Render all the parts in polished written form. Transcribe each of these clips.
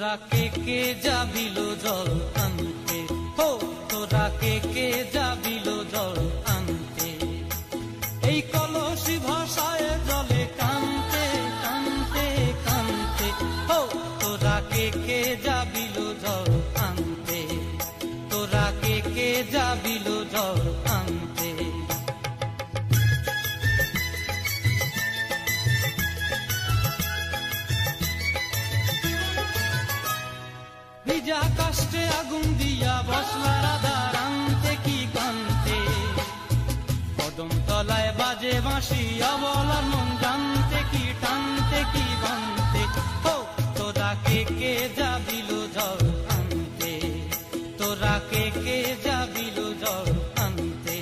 তোরা কে যাবিল জল আনতে, হো তোরা কে যাবিল জল আনতে, এই কলসি ভাষায় জলে কানতে কানতে কানতে, হো তোরা কে যাবিল জল আনতে, তোরা কে যাবিল জল আনতে। ভিজা কাষ্টে আগুন দিয়া বসলা রাধার আনতে কি কানতে, কদম তলায় বাজে বাঁশি অবলার মন জানতে কি টানতে কি বানতে, হো তোরা কে যাবিল জল আনতে, তোরা কে যাবিল জল আনতে।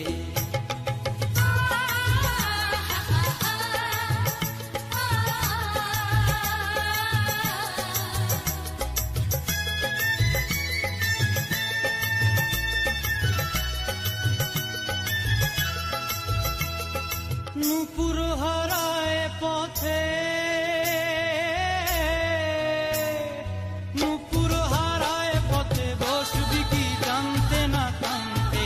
নূপুর হারায় পথে, নূপুর হারায় পথে বসবি কি জানতে না কানতে,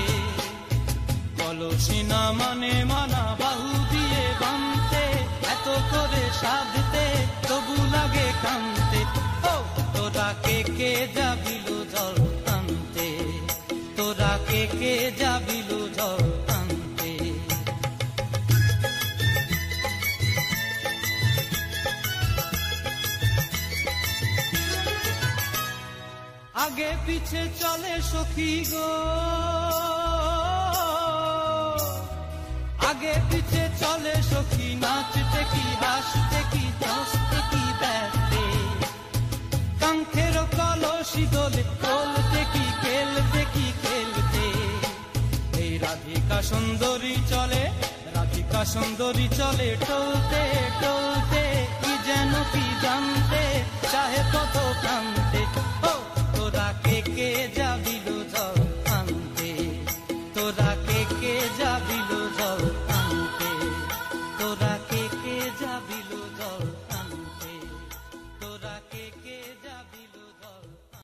কলসি না মানে মানা বাহু দিয়ে বানতে, এত করে সাধতে তবু লাগে কানতে, ও তোরা কে যাবিল জল আনতে, তোরা কে যাবিল জল আনতে। আগে পিছে চলে সখী গো, আগে পিছে চলে সখী, নাচতে কি হাসতে কি হাসতে কি ব্যস্তে, কাঙ্ক্ষের কলসি দোলে তোলতে কি খেলতে কি খেলতে, এই রাধিকা সুন্দরী চলে, রাধিকা সুন্দরী চলে টলতে টলতে, কি যেন কি জানতে চাহে কত কানতে, ও